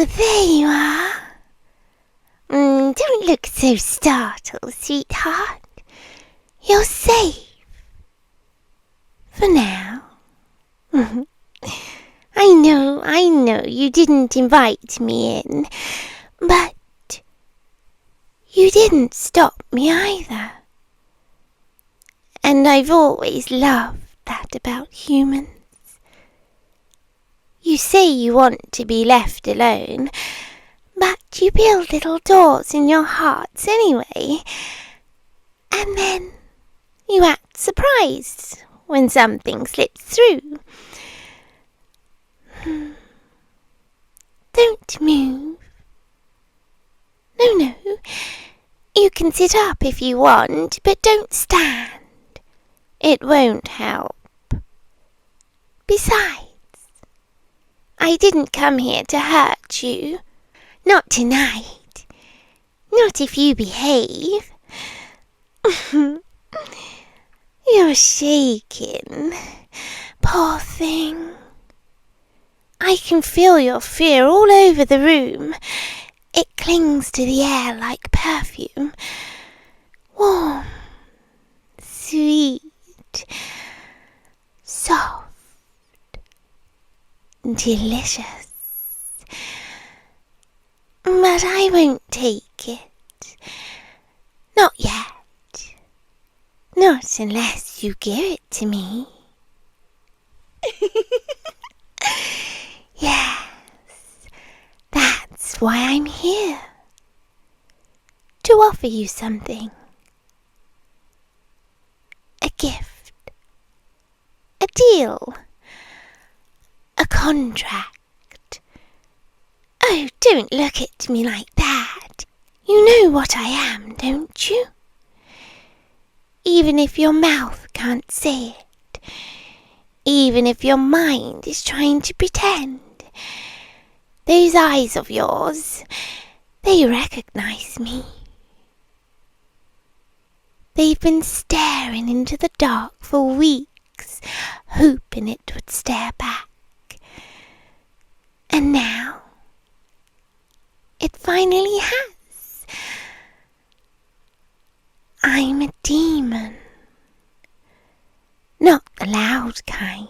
Oh, there you are. Don't look so startled, sweetheart. You're safe. For now. I know you didn't invite me in, but you didn't stop me either. And I've always loved that about humans. You say you want to be left alone, but you build little doors in your hearts anyway, and then you act surprised when something slips through. Don't move. No, you can sit up if you want, but don't stand. It won't help. Besides, I didn't come here to hurt you. Not tonight. Not if you behave. You're shaking. Poor thing. I can feel your fear all over the room. It clings to the air like perfume. Warm, sweet, soft, delicious. But I won't take it. Not yet. Not unless you give it to me. Yes, that's why I'm here. To offer you something. A gift. A deal. A contract. Oh, don't look at me like that. You know what I am, don't you? Even if your mouth can't say it. Even if your mind is trying to pretend. Those eyes of yours, they recognize me. They've been staring into the dark for weeks, hoping it would stare back. And now, it finally has. I'm a demon. Not the loud kind.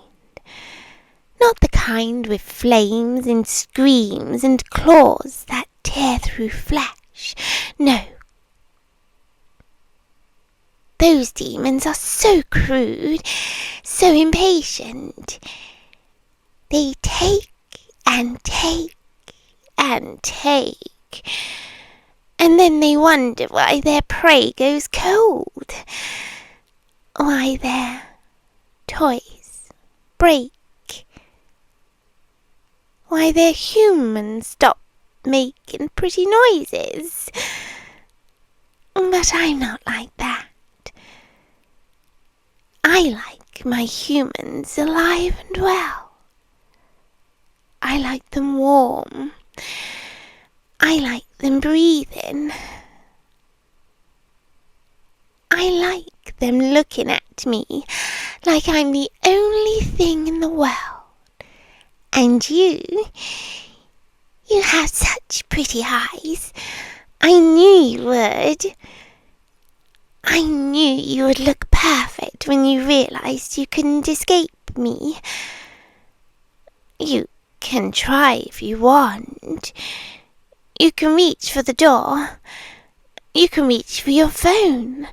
Not the kind with flames and screams and claws that tear through flesh. No. Those demons are so crude, so impatient. They take and take and take. And then they wonder why their prey goes cold. Why their toys break. Why their humans stop making pretty noises. But I'm not like that. I like my humans alive and well. I like them warm. I like them breathing. I like them looking at me like I'm the only thing in the world. And you have such pretty eyes. I knew you would. I knew you would look perfect when you realized you couldn't escape me. You can try if you want. You can reach for the door. You can reach for your phone.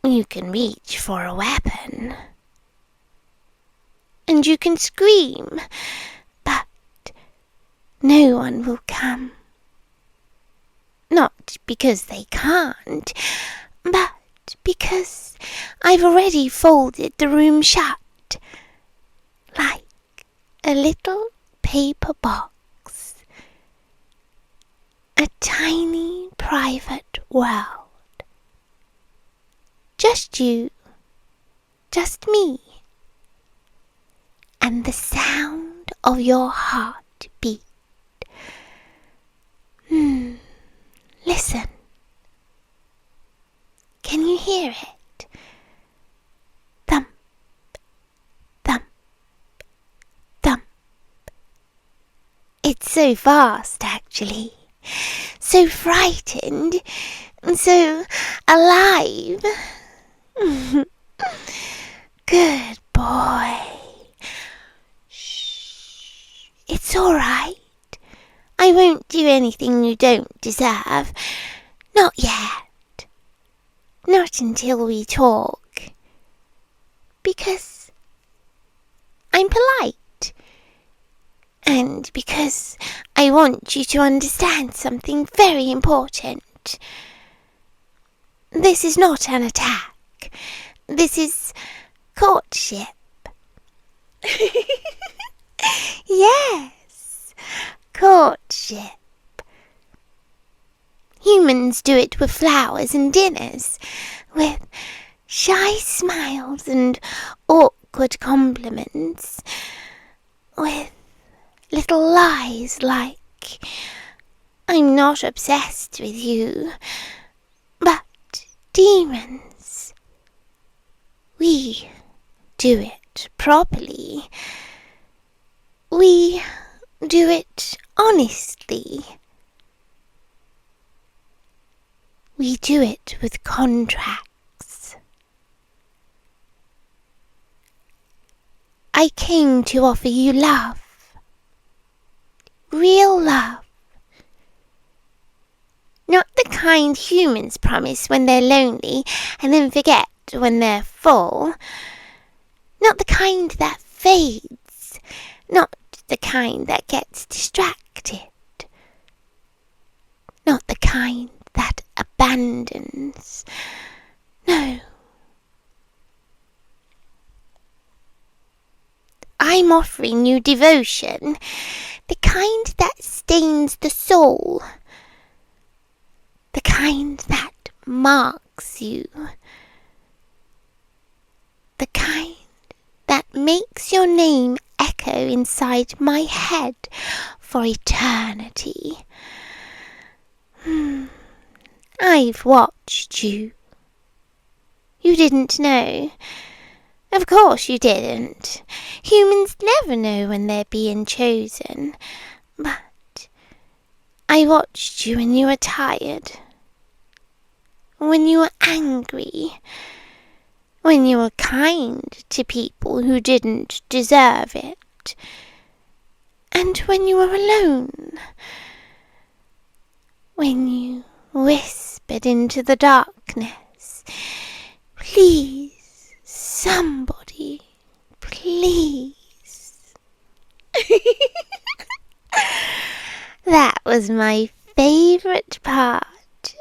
You can reach for a weapon. And you can scream, but no one will come. Not because they can't, but because I've already folded the room shut, like a little paper box. A tiny private world. Just you, just me, and the sound of your heartbeat. Listen. Can you hear it? Thump, thump, thump. It's so fast, actually. So frightened. So alive. Good boy. Shh. It's all right. I won't do anything you don't deserve. Not yet. Not until we talk. Because I'm polite. And because I want you to understand something very important. This is not an attack. This is courtship. Yes, courtship. Humans do it with flowers and dinners, with shy smiles and awkward compliments, with little lies like, I'm not obsessed with you, but demons. We do it properly. We do it honestly. We do it with contracts. I came to offer you love. Real love. Not the kind humans promise when they're lonely and then forget when they're full. Not the kind that fades. Not the kind that gets distracted. Not the kind that abandons. No. I'm offering you devotion, the kind that stains the soul, the kind that marks you, the kind that makes your name echo inside my head for eternity. I've watched you. You didn't know. Of course you didn't. Humans never know when they're being chosen. But I watched you when you were tired. When you were angry. When you were kind to people who didn't deserve it. And when you were alone. When you whispered into the darkness, please, somebody, please. That was my favourite part,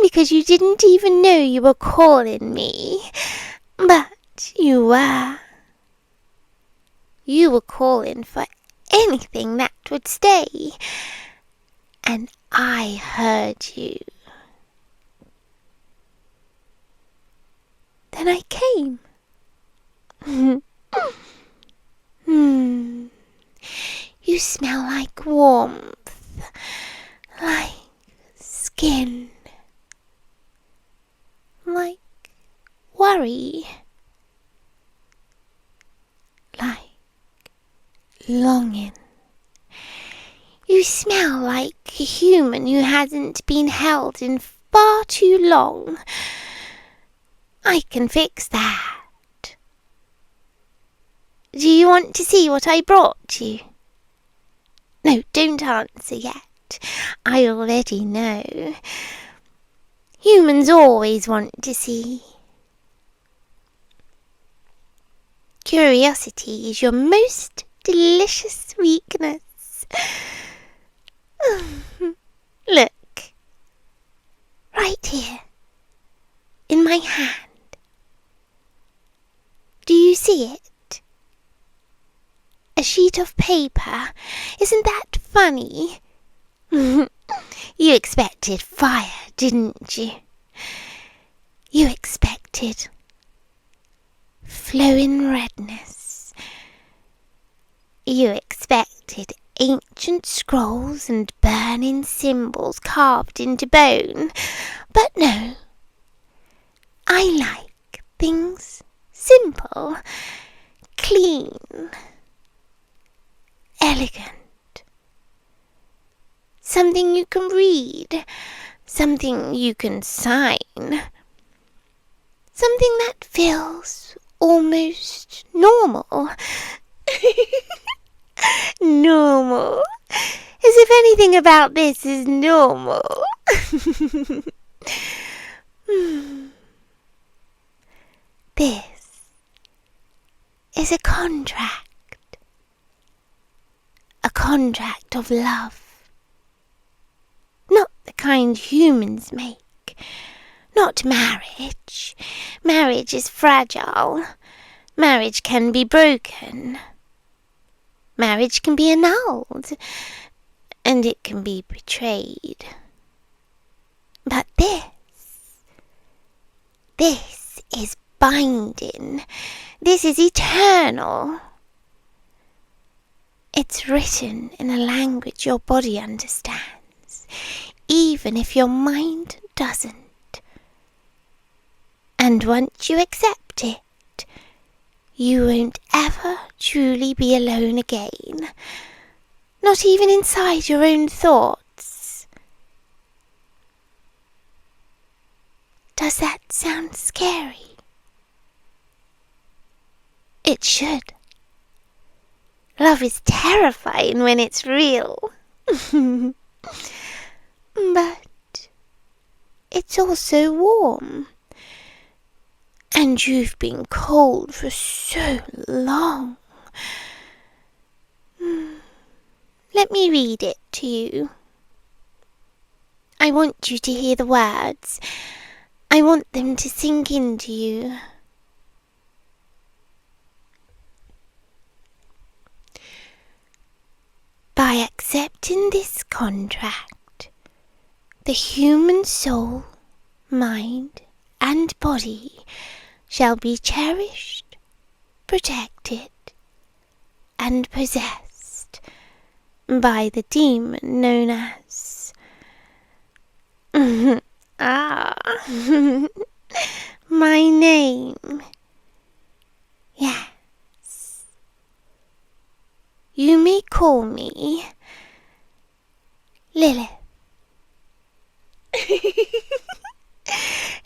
because you didn't even know you were calling me, but you were. You were calling for anything that would stay, and I heard you. Then I came. You smell like warmth, like skin, like worry, like longing. You smell like a human who hasn't been held in far too long. I can fix that. Do you want to see what I brought you? No, don't answer yet. I already know. Humans always want to see. Curiosity is your most delicious weakness. Look. Right here. In my hand. Do you see it? A sheet of paper. Isn't that funny? You expected fire, didn't you? You expected flowing redness. You expected ancient scrolls and burning symbols carved into bone. But no. I like things simple, clean, elegant, something you can read, something you can sign, something that feels almost normal. Normal. As if anything about this is normal. This is a contract. A contract of love. Not the kind humans make. Not marriage. Marriage is fragile. Marriage can be broken. Marriage can be annulled. And it can be betrayed. But this is binding. This is eternal. It's written in a language your body understands, even if your mind doesn't. And once you accept it, you won't ever truly be alone again, not even inside your own thoughts. Does that sound scary? It should. Love is terrifying when it's real. But it's also warm. And you've been cold for so long. Let me read it to you. I want you to hear the words. I want them to sink into you. By accepting this contract, the human soul, mind, and body shall be cherished, protected, and possessed by the demon known as my name. Yes. You may call me Lilith.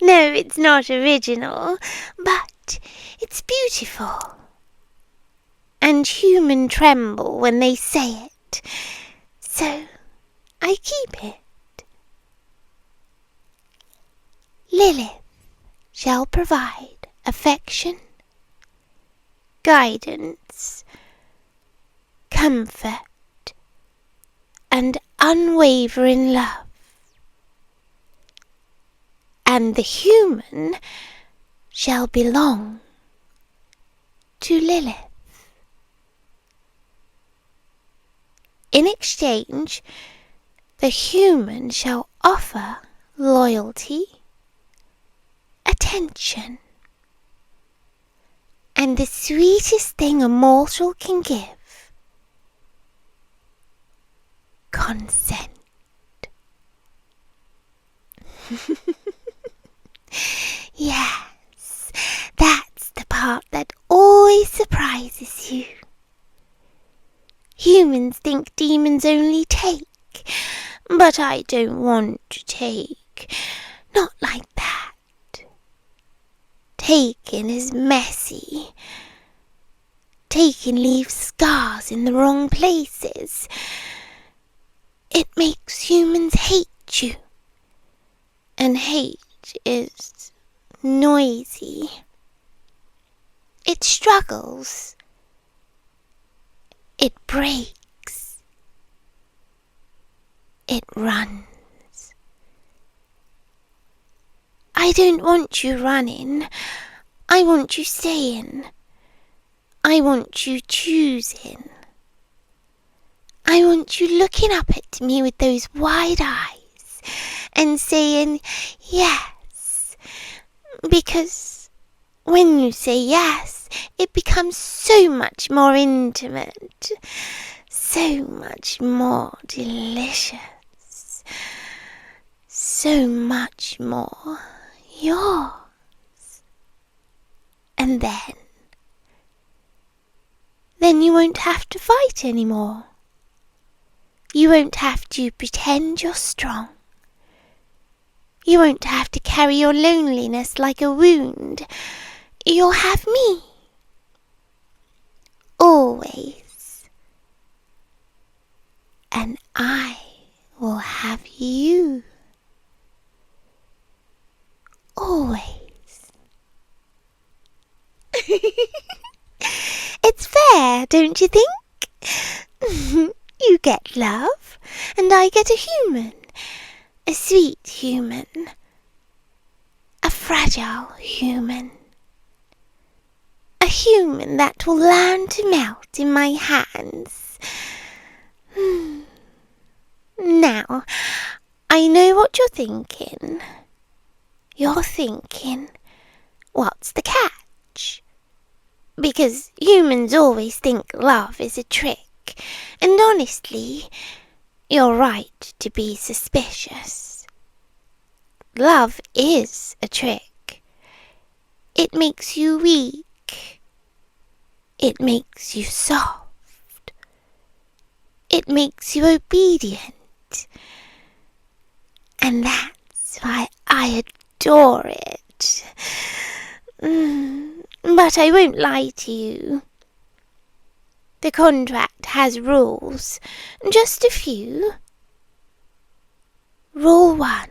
No, it's not original, but it's beautiful. And humans tremble when they say it, so I keep it. Lilith shall provide affection, guidance, comfort, and unwavering love. And the human shall belong to Lilith. In exchange, the human shall offer loyalty, attention, and the sweetest thing a mortal can give, consent. Yes, that's the part that always surprises you. Humans think demons only take, but I don't want to take. Not like that. Taking is messy. Taking leaves scars in the wrong places. It makes humans hate you. And hate is noisy. It struggles. It breaks. It runs. I don't want you running. I want you staying. I want you choosing. I want you looking up at me with those wide eyes and saying yes. Because when you say yes, it becomes so much more intimate, so much more delicious, so much more yours. And then you won't have to fight anymore. You won't have to pretend you're strong. You won't have to carry your loneliness like a wound. You'll have me. Always. And I will have you. Always. It's fair, don't you think? You get love, and I get a human. A sweet human. A fragile human. A human that will learn to melt in my hands. Now, I know what you're thinking. You're thinking, what's the catch? Because humans always think love is a trick, and honestly, you're right to be suspicious. Love is a trick. It makes you weak. It makes you soft. It makes you obedient. And that's why I adore it. But I won't lie to you. The contract has rules, just a few. Rule 1.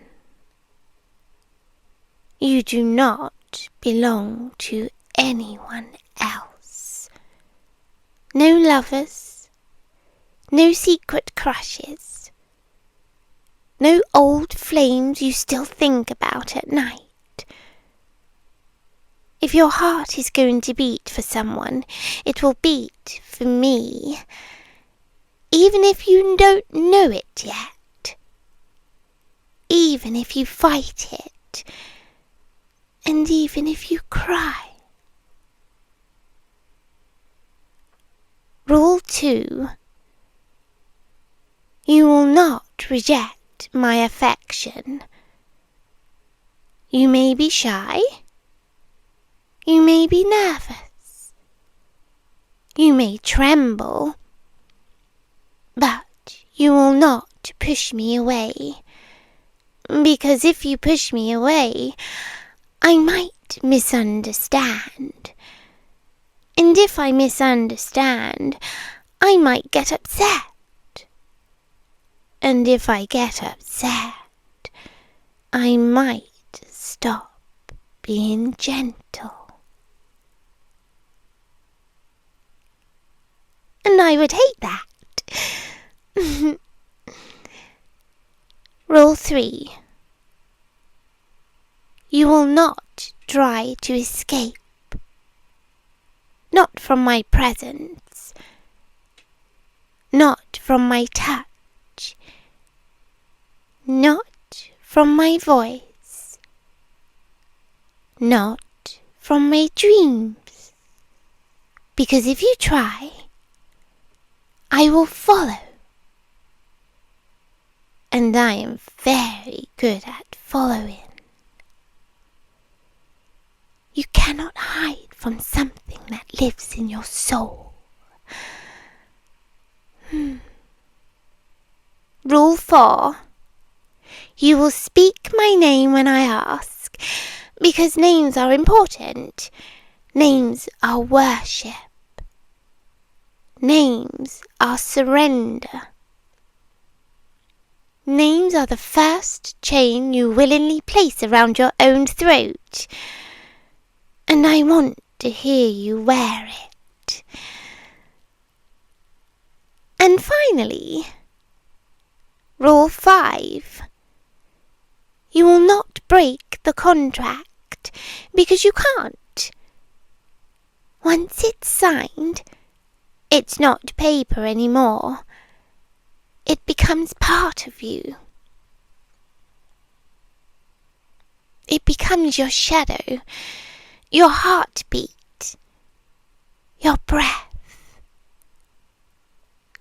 You do not belong to anyone else. No lovers, no secret crushes, no old flames you still think about at night. If your heart is going to beat for someone, it will beat for me, even if you don't know it yet, even if you fight it, and even if you cry. Rule 2. You will not reject my affection. You may be shy. You may be nervous. You may tremble. But you will not push me away. Because if you push me away, I might misunderstand. And if I misunderstand, I might get upset. And if I get upset, I might stop being gentle. And I would hate that. Rule 3. You will not try to escape. Not from my presence. Not from my touch. Not from my voice. Not from my dreams. Because if you try, I will follow. And I am very good at following. You cannot hide from something that lives in your soul. Rule 4. You will speak my name when I ask, because names are important. Names are worship. Names are surrender. Names are the first chain you willingly place around your own throat. And I want to hear you wear it. And finally, Rule 5. You will not break the contract, because you can't. Once it's signed, it's not paper anymore. It becomes part of you. It becomes your shadow, your heartbeat, your breath,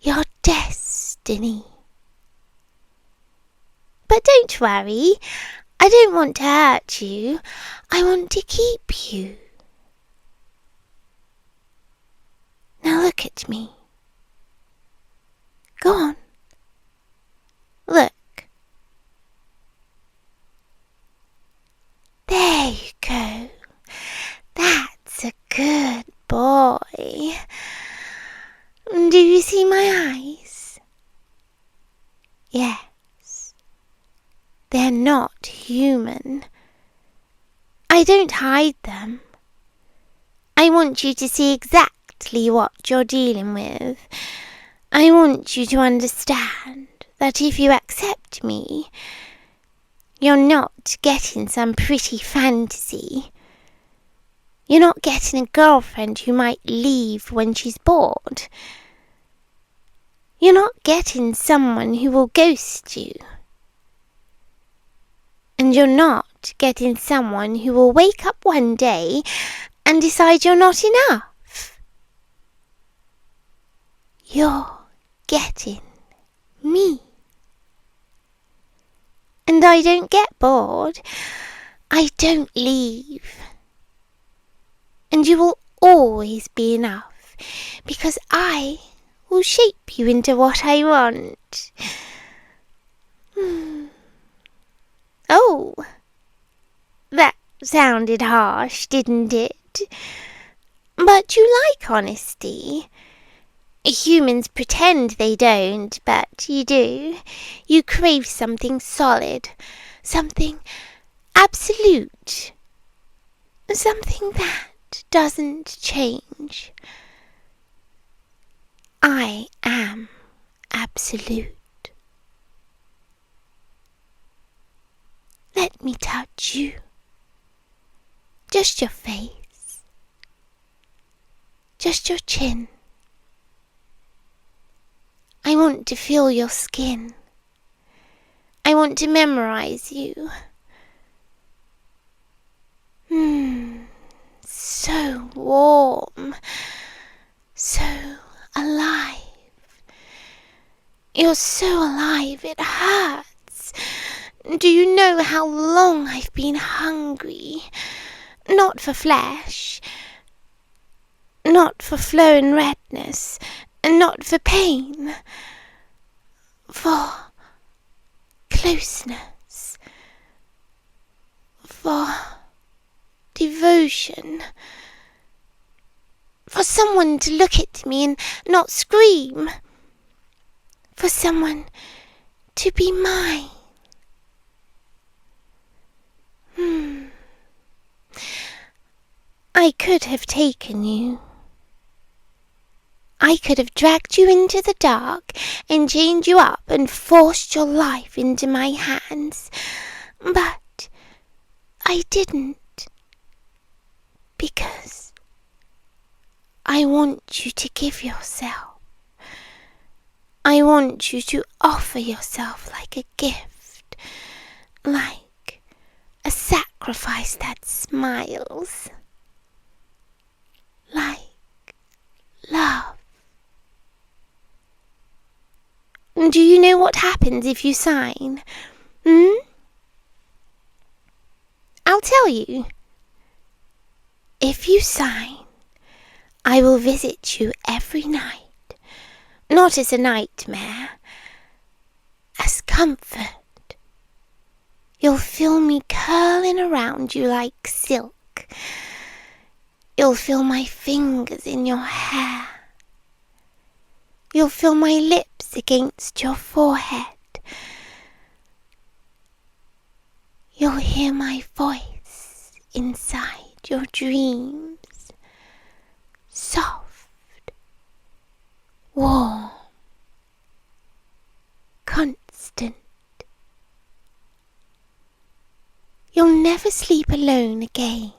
your destiny. But don't worry, I don't want to hurt you. I want to keep you. Now look at me. Go on, Yes, they're not human. I don't hide them. I want you to see exactly what you're dealing with. I want you to understand that if you accept me, you're not getting some pretty fantasy. You're not getting a girlfriend who might leave when she's bored. You're not getting someone who will ghost you. And you're not getting someone who will wake up one day and decide you're not enough. You're getting me. And I don't get bored. I don't leave. And you will always be enough, because I will shape you into what I want. Oh, that sounded harsh, didn't it? But you like honesty. Humans pretend they don't, but you do. You crave something solid, something absolute, something that doesn't change. I am absolute. Let me touch you. Just your face. Just your chin. I want to feel your skin. I want to memorize you. So warm. So alive. You're so alive it hurts. Do you know how long I've been hungry? Not for flesh. Not for flowing redness. And not for pain. For closeness. For devotion. For someone to look at me and not scream. For someone to be mine. I could have taken you. I could have dragged you into the dark and chained you up and forced your life into my hands. But I didn't. Because I want you to give yourself. I want you to offer yourself like a gift. Like a sacrifice that smiles. Like love. Do you know what happens if you sign? I'll tell you. If you sign, I will visit you every night. Not as a nightmare, as comfort. You'll feel me curling around you like silk. You'll feel my fingers in your hair. You'll feel my lips against your forehead. You'll hear my voice inside your dreams. Soft, warm, constant. You'll never sleep alone again.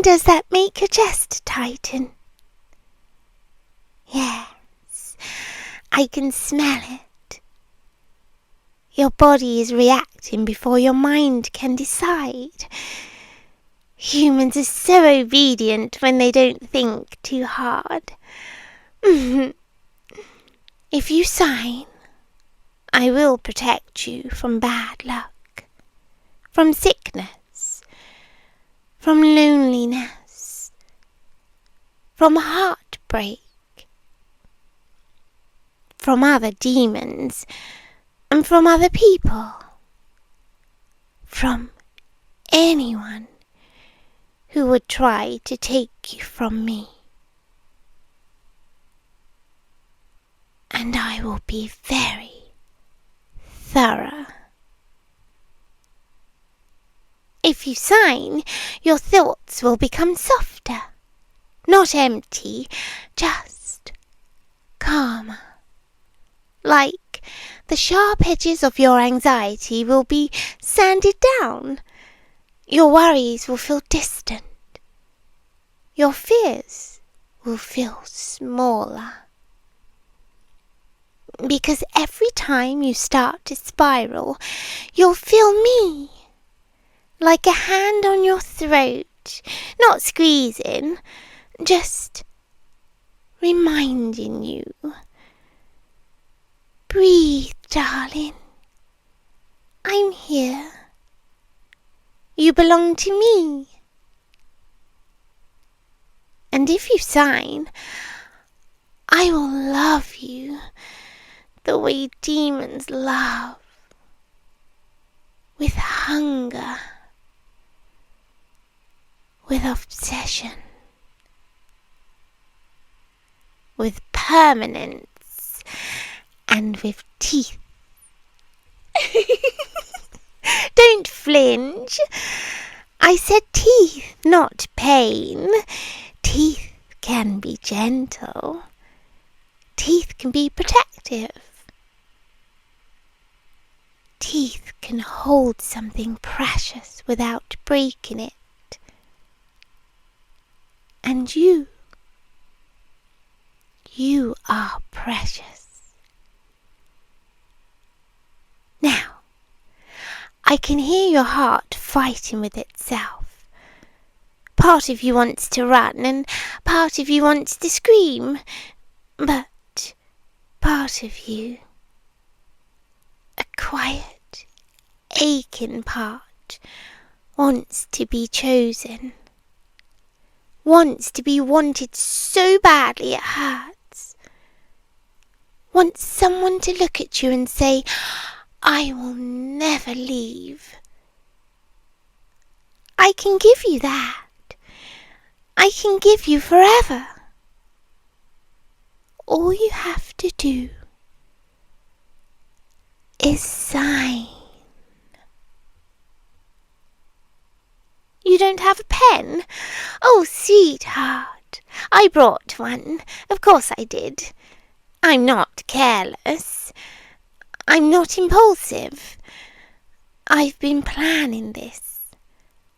Does that make your chest tighten? Yes, I can smell it. Your body is reacting before your mind can decide. Humans are so obedient when they don't think too hard. If you sign, I will protect you from bad luck, from sickness, from loneliness, from heartbreak, from other demons, and from other people, from anyone who would try to take you from me. and I will be very thorough. If you sign, your thoughts will become softer, not empty, just calmer. Like the sharp edges of your anxiety will be sanded down. Your worries will feel distant. Your fears will feel smaller. Because every time you start to spiral, you'll feel me. Like a hand on your throat, not squeezing, just reminding you. Breathe, darling. I'm here. You belong to me. And if you sign, I will love you the way demons love, with hunger, with obsession, with permanence, and with teeth. Don't flinch. I said teeth, not pain. Teeth can be gentle. Teeth can be protective. Teeth can hold something precious without breaking it. And you are precious. Now, I can hear your heart fighting with itself. Part of you wants to run and part of you wants to scream. But part of you, a quiet, aching part, wants to be chosen. Wants to be wanted so badly it hurts. Wants someone to look at you and say, I will never leave. I can give you that. I can give you forever. All you have to do is sign. You don't have a pen? Oh, sweetheart, I brought one. Of course I did. I'm not careless. I'm not impulsive. I've been planning this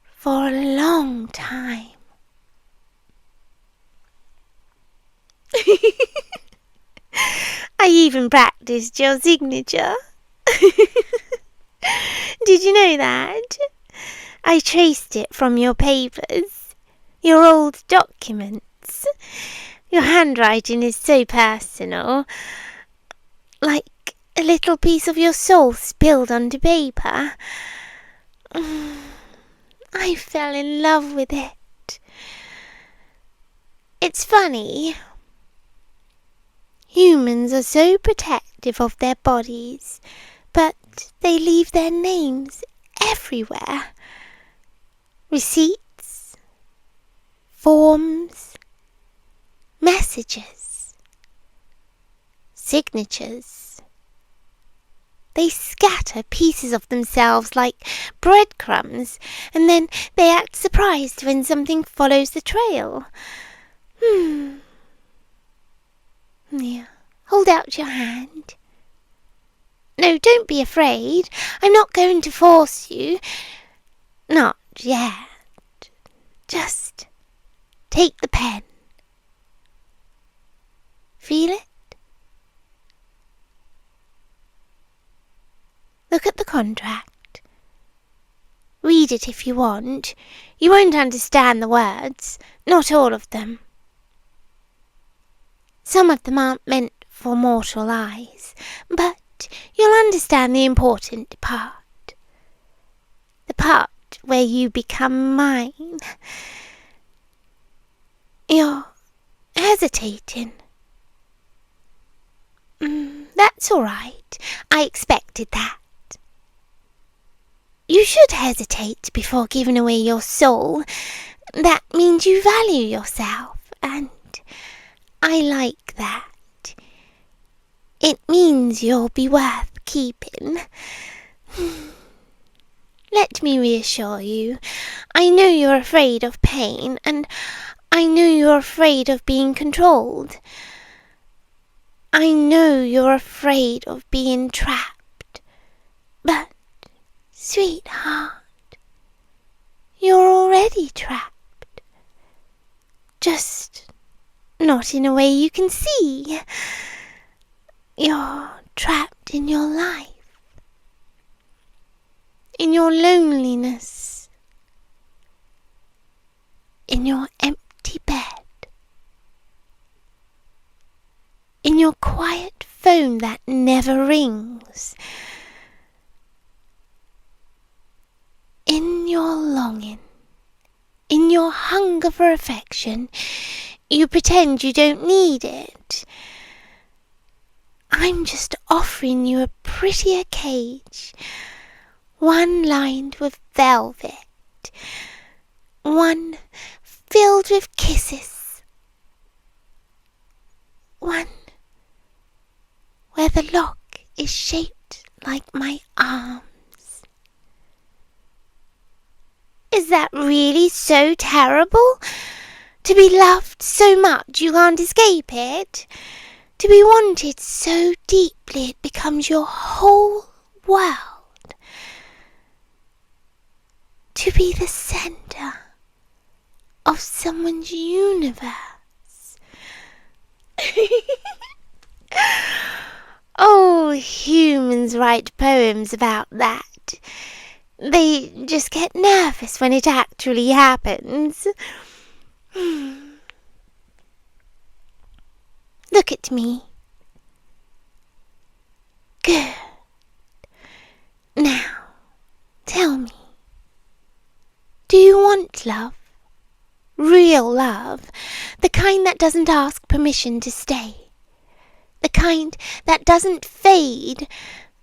for a long time. I even practiced your signature. Did you know that? I traced it from your papers, your old documents. Your handwriting is so personal, like a little piece of your soul spilled onto paper. I fell in love with it. It's funny. Humans are so protective of their bodies, but they leave their names everywhere. Receipts, forms, messages, signatures. They scatter pieces of themselves like breadcrumbs, and then they act surprised when something follows the trail. Yeah. Hold out your hand. No, don't be afraid. I'm not going to force you. Not yet. Just take the pen. Feel it? Look at the contract. Read it if you want. You won't understand the words, not all of them. Some of them aren't meant for mortal eyes, but you'll understand the important part. The part where you become mine. You're hesitating. That's all right. I expected that. You should hesitate before giving away your soul. That means you value yourself, and I like that. It means you'll be worth keeping. Let me reassure you. I know you're afraid of pain, and I know you're afraid of being controlled. I know you're afraid of being trapped. But, sweetheart, you're already trapped. Just not in a way you can see. You're trapped in your life. In your loneliness, in your empty bed, in your quiet phone that never rings, in your longing, in your hunger for affection. You pretend you don't need it. I'm just offering you a prettier cage, one lined with velvet, one filled with kisses, one where the lock is shaped like my arms. Is that really so terrible? To be loved so much you can't escape it? To be wanted so deeply it becomes your whole world? To be the centre of someone's universe? Oh, humans write poems about that. They just get nervous when it actually happens. Look at me. Good. Now, tell me. Do you want love? Real love? The kind that doesn't ask permission to stay? The kind that doesn't fade?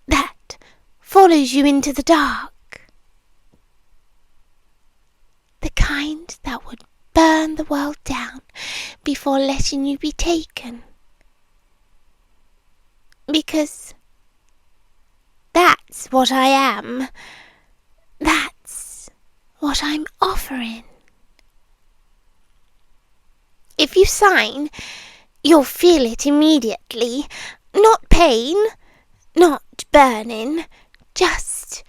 That follows you into the dark? The kind that would burn the world down before letting you be taken? Because that's what I am. That's what I'm offering. If you sign, you'll feel it immediately. Not pain, not burning, just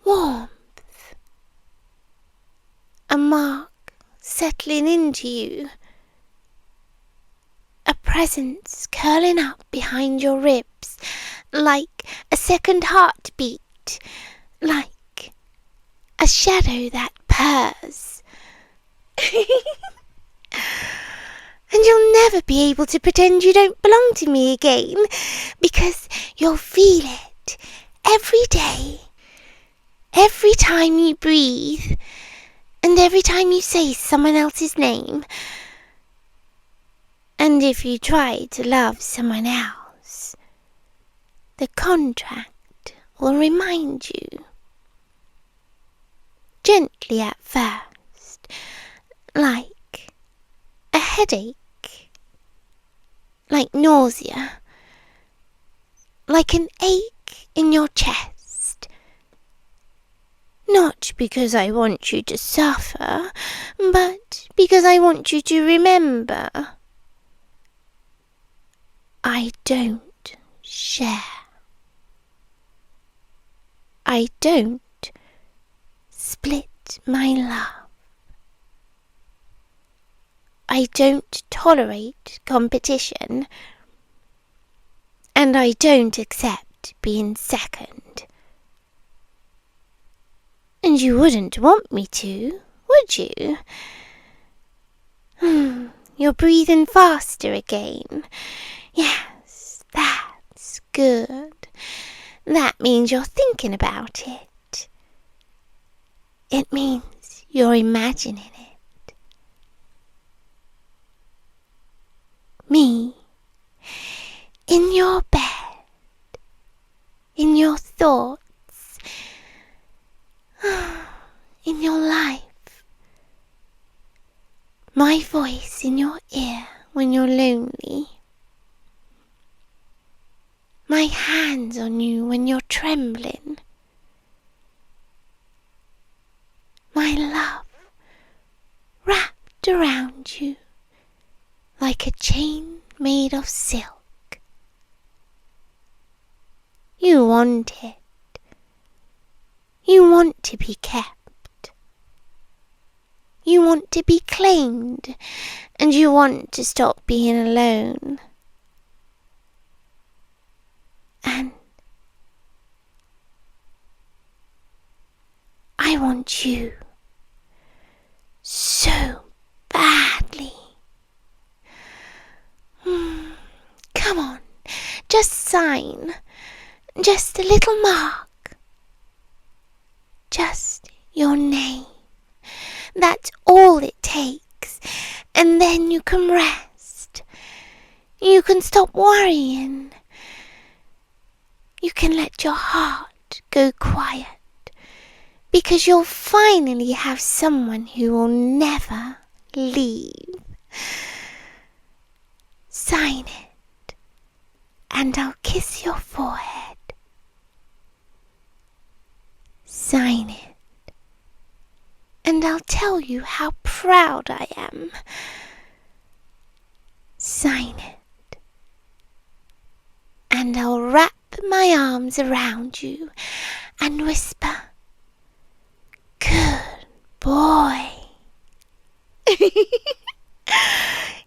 warmth. A mark settling into you. A presence curling up behind your ribs, like a second heartbeat, like a shadow that purrs. And you'll never be able to pretend you don't belong to me again, because you'll feel it every day, every time you breathe, and every time you say someone else's name. And if you try to love someone else, the contract will remind you, gently at first, like a headache, like nausea, like an ache in your chest. Not because I want you to suffer, but because I want you to remember. I don't share. I don't split my love. I don't tolerate competition, and I don't accept being second. And you wouldn't want me to, would you? You're breathing faster again. Yes, that's good. That means you're thinking about it. It means you're imagining it. Me, in your bed, in your thoughts, in your life. My voice in your ear when you're lonely. hands on you when you're trembling. My love wrapped around you like a chain made of silk. You want it. You want to be kept. You want to be claimed, and you want to stop being alone. And I want you so badly. Come on, just sign. Just a little mark. Just your name. That's all it takes. And then you can rest. You can stop worrying. You can let your heart go quiet. Because you'll finally have someone who will never leave. Sign it, and I'll kiss your forehead. Sign it, and I'll tell you how proud I am. Sign it, and I'll wrap my arms around you and whisper, "Good boy."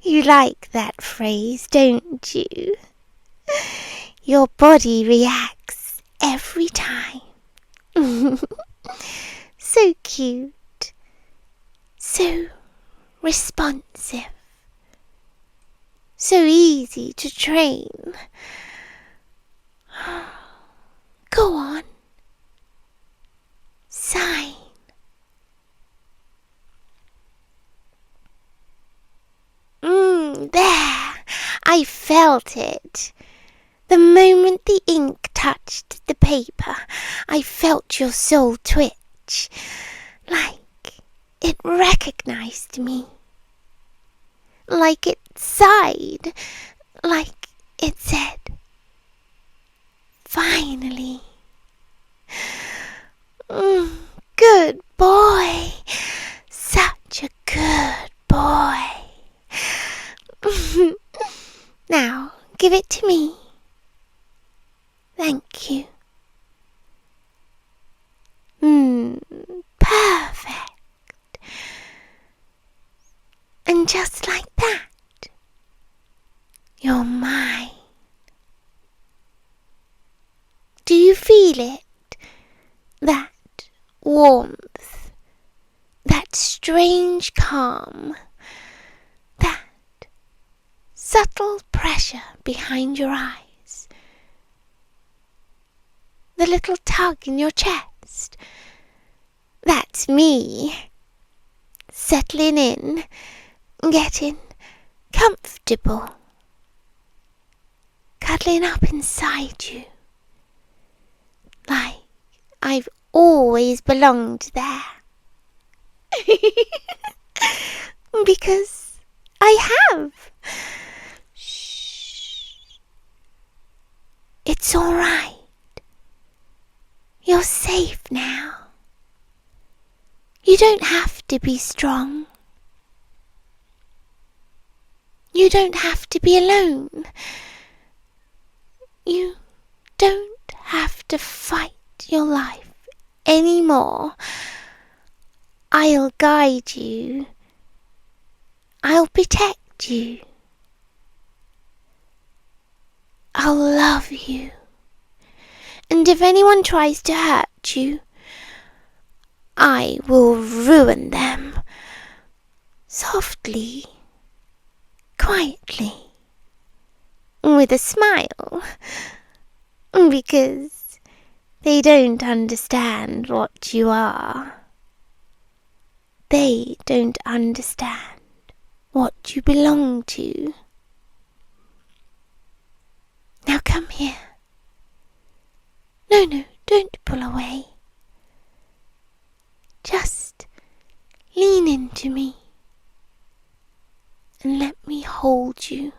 You like that phrase, don't you? Your body reacts every time. So cute. So responsive. So easy to train. Go on. Sign. There. I felt it. The moment the ink touched the paper, I felt your soul twitch, like it recognized me, like it sighed, like it said, "Finally. Good boy. Such a good boy. Now, give it to me. Thank you. Perfect. And just like that, you're mine. Do you feel it? That warmth, that strange calm, that subtle pressure behind your eyes, the little tug in your chest. That's me, settling in, getting comfortable, cuddling up inside you, like I've always belonged there. Because I have. Shh. It's all right. You're safe now. You don't have to be strong. You don't have to be alone. You don't have to fight your life anymore. I'll guide you. I'll protect you. I'll love you. And if anyone tries to hurt you, I will ruin them. Softly, quietly, with a smile. Because they don't understand what you are. They don't understand what you belong to. Now come here. No, don't pull away. Just lean into me and let me hold you.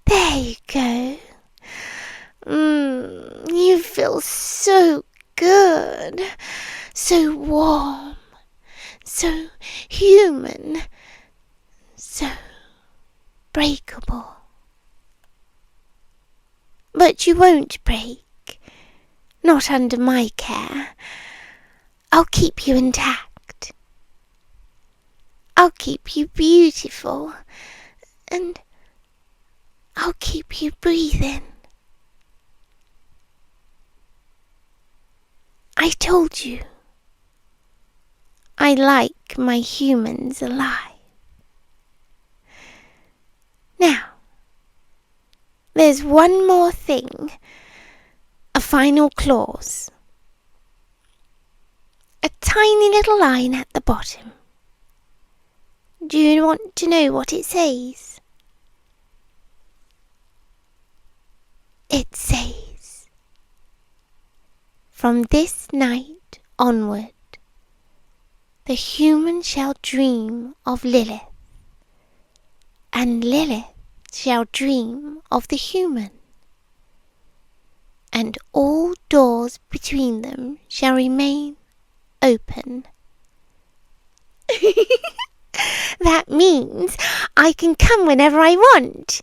There you go. You feel so good, so warm, so human, so breakable. But you won't break, not under my care. I'll keep you intact. I'll keep you beautiful, and I'll keep you breathing. I told you, I like my humans alive. Now, there's one more thing, a final clause. A tiny little line at the bottom. Do you want to know what it says? It says, "From this night onward, the human shall dream of Lilith, and Lilith shall dream of the human, and all doors between them shall remain open." That means I can come whenever I want,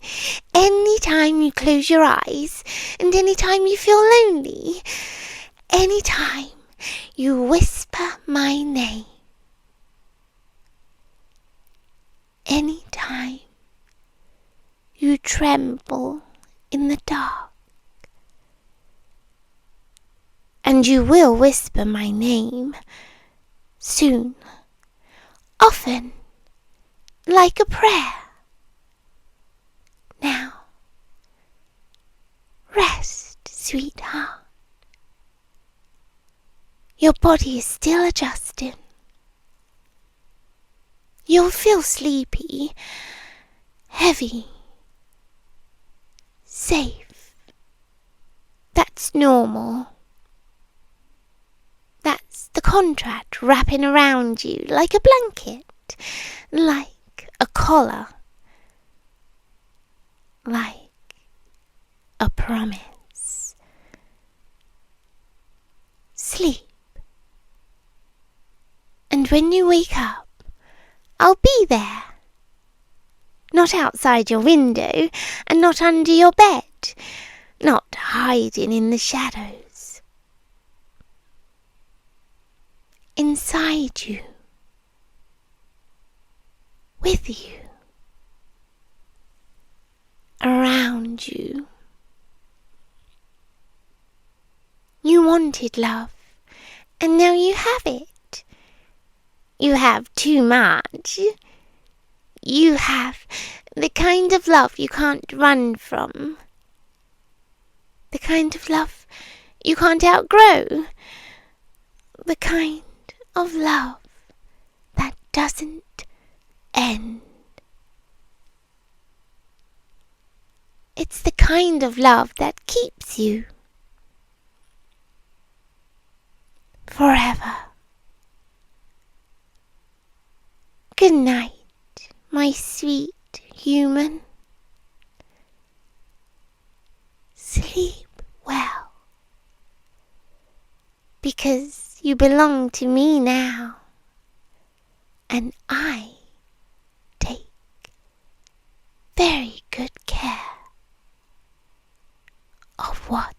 any time you close your eyes, and any time you feel lonely, any time you whisper my name, any time you tremble in the dark. And you will whisper my name soon, often, like a prayer. Now, rest, sweetheart. Your body is still adjusting. You'll feel sleepy, heavy, safe. That's normal. That's the contract wrapping around you like a blanket, like a collar, like a promise. Sleep. And when you wake up, I'll be there. Not outside your window, and not under your bed, not hiding in the shadows. Inside you, with you, around you. You wanted love, and now you have it. You have too much. You have the kind of love you can't run from. The kind of love you can't outgrow. The kind of love that doesn't end. It's the kind of love that keeps you forever. Good night, my sweet human. Sleep well, because you belong to me now, and I take very good care of what